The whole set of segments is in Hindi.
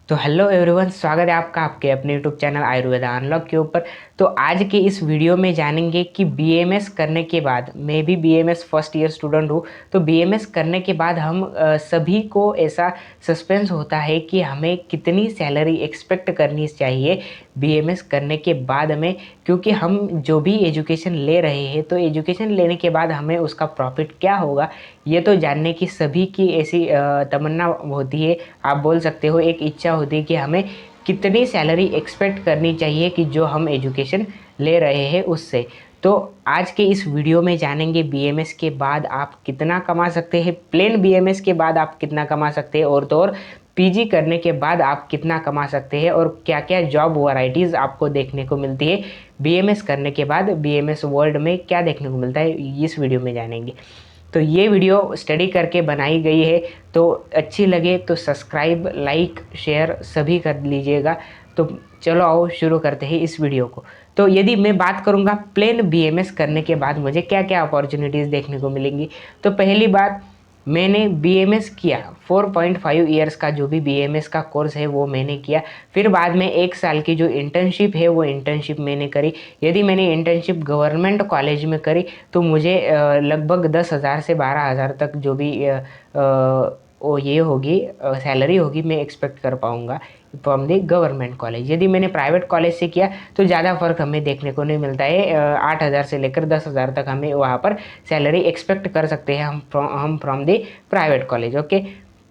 तो हेलो एवरीवन, स्वागत है आपका आपके अपने यूट्यूब चैनल आयुर्वेदा अनलॉक के ऊपर। तो आज के इस वीडियो में जानेंगे कि बीएमएस करने के बाद, मैं भी बीएमएस फर्स्ट ईयर स्टूडेंट हूँ। तो बीएमएस करने के बाद हम सभी को ऐसा सस्पेंस होता है कि हमें कितनी सैलरी एक्सपेक्ट करनी चाहिए बीएमएस करने के बाद में, क्योंकि हम जो भी एजुकेशन ले रहे हैं तो एजुकेशन लेने के बाद हमें उसका प्रॉफिट क्या होगा, ये तो जानने की सभी की ऐसी तमन्ना होती है। आप बोल सकते हो एक इच्छा होती है कि हमें कितनी सैलरी एक्सपेक्ट करनी चाहिए कि जो हम एजुकेशन ले रहे हैं उससे। तो आज के इस वीडियो में जानेंगे बीएमएस के बाद आप कितना कमा सकते हैं, प्लेन बीएमएस के बाद आप कितना कमा सकते हैं, और तो और पीजी करने के बाद आप कितना कमा सकते हैं, और क्या क्या जॉब वैरायटीज़ आपको देखने को मिलती है बीएमएस करने के बाद। बीएमएस वर्ल्ड में क्या देखने को मिलता है इस वीडियो में जानेंगे। तो ये वीडियो स्टडी करके बनाई गई है, तो अच्छी लगे तो सब्सक्राइब, लाइक, शेयर सभी कर लीजिएगा। तो चलो आओ शुरू करते हैं इस वीडियो को। तो यदि मैं बात करूँगा प्लेन बीएमएस करने के बाद मुझे क्या क्या अपॉर्चुनिटीज़ देखने को मिलेंगी, तो पहली बात, मैंने बीएमएस किया 4.5 ईयर्स का जो भी बीएमएस का कोर्स है वो मैंने किया। फिर बाद में 1 साल की जो इंटर्नशिप है वो इंटर्नशिप मैंने करी। यदि मैंने इंटर्नशिप गवर्नमेंट कॉलेज में करी तो मुझे लगभग 10,000 से 12,000 तक जो भी वो ये होगी सैलरी होगी, मैं एक्सपेक्ट कर पाऊँगा फ्रॉम द गवर्नमेंट कॉलेज। यदि मैंने प्राइवेट कॉलेज से किया तो ज़्यादा फ़र्क हमें देखने को नहीं मिलता है। 8,000 से लेकर 10,000 तक हमें वहाँ पर सैलरी एक्सपेक्ट कर सकते हैं हम from the private college. Okay,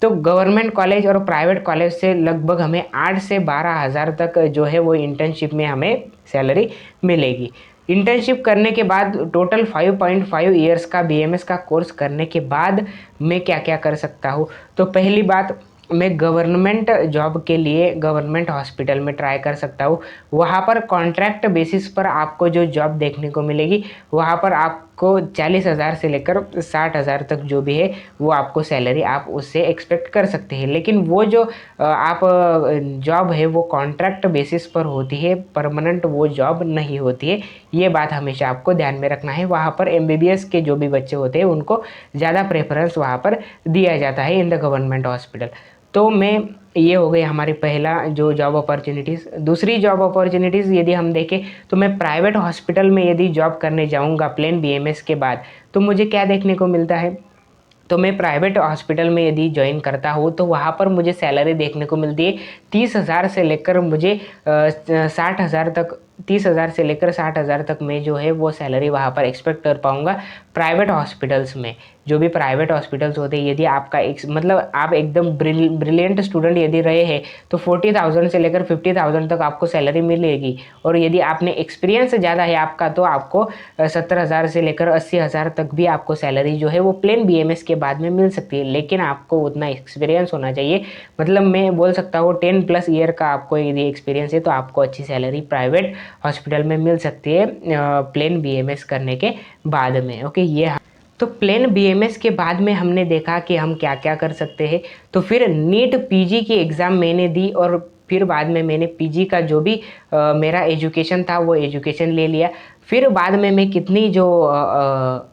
तो गवर्नमेंट कॉलेज और प्राइवेट कॉलेज से लगभग हमें 8 से 12,000 तक जो है वो इंटर्नशिप में हमें सैलरी मिलेगी। इंटर्नशिप करने के बाद टोटल 5.5 ईयर्स का बीएमएस का कोर्स करने के बाद मैं क्या क्या कर सकता हूँ, तो पहली बात, मैं गवर्नमेंट जॉब के लिए गवर्नमेंट हॉस्पिटल में ट्राई कर सकता हूँ। वहाँ पर कॉन्ट्रैक्ट बेसिस पर आपको जो जॉब देखने को मिलेगी, वहाँ पर आपको 40,000 से लेकर 60,000 तक जो भी है वो आपको सैलरी आप उससे एक्सपेक्ट कर सकते हैं। लेकिन वो जो आप जॉब है वो कॉन्ट्रैक्ट बेसिस पर होती है, परमानेंट वो जॉब नहीं होती है। ये बात हमेशा आपको ध्यान में रखना है। वहाँ पर एमबीबीएस के जो भी बच्चे होते हैं उनको ज़्यादा प्रेफरेंस वहाँ पर दिया जाता है इन द गवर्नमेंट हॉस्पिटल। तो मैं, ये हो गई हमारी पहला जो जॉब अपॉर्चुनिटीज़। दूसरी जॉब अपॉर्चुनिटीज़ यदि हम देखें तो मैं प्राइवेट हॉस्पिटल में यदि जॉब करने जाऊंगा प्लेन बीएमएस के बाद, तो मुझे क्या देखने को मिलता है, तो मैं प्राइवेट हॉस्पिटल में यदि ज्वाइन करता हूँ तो वहाँ पर मुझे सैलरी देखने को मिलती है 30,000 से लेकर मुझे 60,000 तक। 30,000 से लेकर 60,000 तक मैं जो है वो सैलरी वहाँ पर एक्सपेक्ट कर पाऊँगा प्राइवेट हॉस्पिटल्स में। जो भी प्राइवेट हॉस्पिटल्स होते हैं, यदि आपका एक मतलब आप एकदम ब्रिलियंट स्टूडेंट यदि रहे हैं तो 40,000 से लेकर 50,000 तक आपको सैलरी मिलेगी। और यदि आपने एक्सपीरियंस ज़्यादा है आपका तो आपको 70,000 से लेकर 80,000 तक भी आपको सैलरी जो है वो प्लेन बीएमएस के बाद में मिल सकती है। लेकिन आपको उतना एक्सपीरियंस होना चाहिए, मतलब मैं बोल सकता हूँ 10+ ईयर का आपको यदि एक्सपीरियंस है तो आपको अच्छी सैलरी प्राइवेट हॉस्पिटल में मिल सकती है प्लेन बीएमएस करने के बाद में। ओके, ये तो प्लेन बीएमएस के बाद में हमने देखा कि हम क्या क्या कर सकते हैं। तो फिर नीट पीजी की एग्ज़ाम मैंने दी, और फिर बाद में मैंने पीजी का जो भी मेरा एजुकेशन था वो एजुकेशन ले लिया। फिर बाद में मैं कितनी जो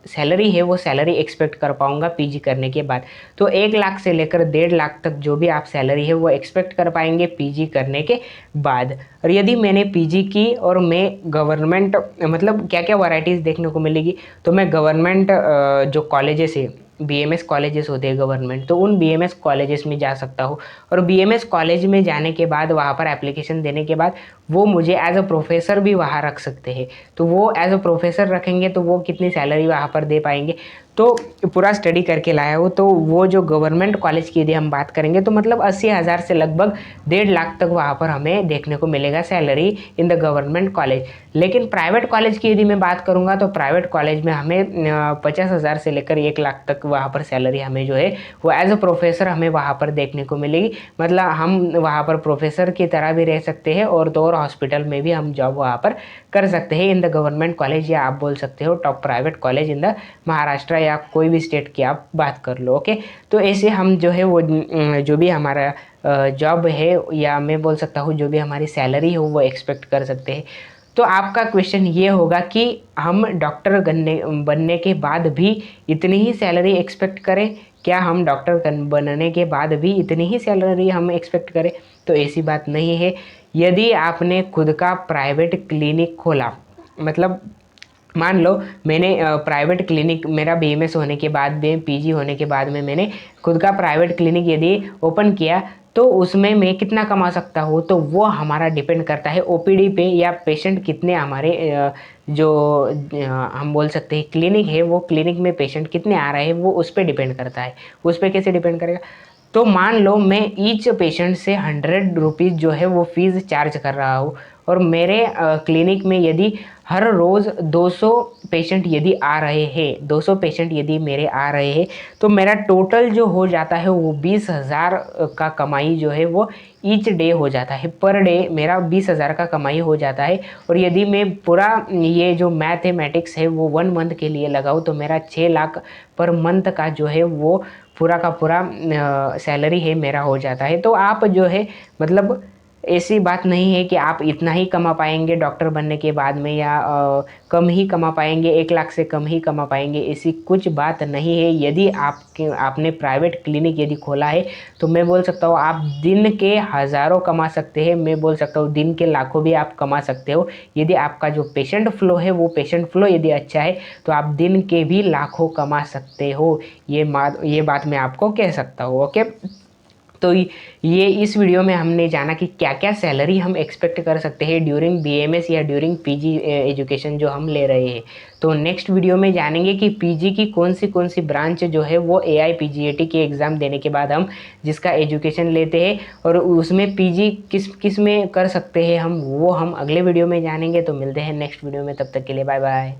सैलरी है वो सैलरी एक्सपेक्ट कर पाऊँगा पीजी करने के बाद, तो 1 लाख से लेकर 1.5 लाख तक जो भी आप सैलरी है वो एक्सपेक्ट कर पाएंगे पीजी करने के बाद। और यदि मैंने पीजी की और मैं गवर्नमेंट, मतलब क्या क्या वैरायटीज़ देखने को मिलेगी, तो मैं गवर्नमेंट जो कॉलेजेस है, बीएमएस कॉलेजेस होते हैं गवर्नमेंट, तो उन बीएमएस कॉलेजेस में जा सकता हूँ। और बीएमएस कॉलेज में जाने के बाद वहाँ पर एप्लीकेशन देने के बाद वो मुझे एज अ प्रोफेसर भी वहाँ रख सकते हैं। तो वो एज अ प्रोफेसर रखेंगे तो वो कितनी सैलरी वहाँ पर दे पाएंगे, तो पूरा स्टडी करके लाया हूँ। तो वो जो गवर्नमेंट कॉलेज की यदि हम बात करेंगे तो मतलब 80,000 से लगभग 1.5 लाख तक वहाँ पर हमें देखने को मिलेगा salary in the government college. लेकिन प्राइवेट कॉलेज की यदि मैं बात करूँगा तो प्राइवेट कॉलेज में हमें 50,000 से लेकर 1 लाख तक वहाँ पर सैलरी हमें जो है वो एज अ प्रोफेसर हमें वहाँ पर देखने को मिलेगी। मतलब हम वहाँ पर प्रोफेसर की तरह भी रह सकते हैं, और तो और हॉस्पिटल में भी हम जॉब वहाँ पर कर सकते हैं इन द गवर्नमेंट कॉलेज, या आप बोल सकते हो top private college in the Maharashtra, या कोई भी स्टेट की आप बात कर लो। ओके, तो ऐसे हम जो है वो जो भी हमारा जॉब है, या मैं बोल सकता हूँ जो भी हमारी सैलरी है वो एक्सपेक्ट कर सकते हैं। तो आपका क्वेश्चन ये होगा कि हम डॉक्टर बनने के बाद भी इतनी ही सैलरी एक्सपेक्ट करें क्या हम डॉक्टर बनने के बाद भी इतनी ही सैलरी हम एक्सपेक्ट करें? तो ऐसी बात नहीं है। यदि आपने खुद का प्राइवेट क्लिनिक खोला, मतलब मान लो मैंने प्राइवेट क्लिनिक, मेरा बीएमएस होने के बाद में, पीजी होने के बाद में मैंने खुद का प्राइवेट क्लिनिक यदि ओपन किया, तो उसमें मैं कितना कमा सकता हूँ? तो वो हमारा डिपेंड करता है ओपीडी पे, या पेशेंट कितने हमारे जो हम बोल सकते हैं क्लिनिक है, वो क्लिनिक में पेशेंट कितने आ रहे हैं, वो उस पर डिपेंड करता है। उस पर कैसे डिपेंड करेगा? तो मान लो मैं ईच पेशेंट से 100 रुपीज़ जो है वो फीस चार्ज कर रहा हूँ, और मेरे क्लिनिक में यदि हर रोज़ 200 पेशेंट यदि आ रहे हैं, 200 पेशेंट यदि मेरे आ रहे हैं, तो मेरा टोटल जो हो जाता है वो 20,000 का कमाई जो है वो ईच डे हो जाता है। पर डे मेरा 20,000 का कमाई हो जाता है। और यदि मैं पूरा ये जो मैथमेटिक्स है वो 1 मंथ के लिए लगाऊँ, तो मेरा 6 लाख पर मंथ का जो है वो पूरा का पूरा सैलरी है मेरा हो जाता है। तो आप जो है, मतलब ऐसी बात नहीं है कि आप इतना ही कमा पाएंगे डॉक्टर बनने के बाद में, या कम ही कमा पाएंगे, 1 लाख से कम ही कमा पाएंगे, ऐसी कुछ बात नहीं है। यदि आपने प्राइवेट क्लिनिक यदि खोला है, तो मैं बोल सकता हूँ आप दिन के हज़ारों कमा सकते हैं, मैं बोल सकता हूँ दिन के लाखों भी आप कमा सकते हो। यदि आपका जो पेशेंट फ्लो है, वो पेशेंट फ्लो यदि अच्छा है, तो आप दिन के भी लाखों कमा सकते हो। ये बात मैं आपको कह सकता हूँ। ओके, तो ये इस वीडियो में हमने जाना कि क्या क्या सैलरी हम एक्सपेक्ट कर सकते हैं ड्यूरिंग बीएमएस या ड्यूरिंग पीजी एजुकेशन जो हम ले रहे हैं। तो नेक्स्ट वीडियो में जानेंगे कि पीजी की कौन सी ब्रांच जो है वो एआई पीजीएटी के एग्ज़ाम देने के बाद हम जिसका एजुकेशन लेते हैं, और उसमें पीजी किस किस में कर सकते हैं हम, वो हम अगले वीडियो में जानेंगे। तो मिलते हैं नेक्स्ट वीडियो में, तब तक के लिए बाय बाय।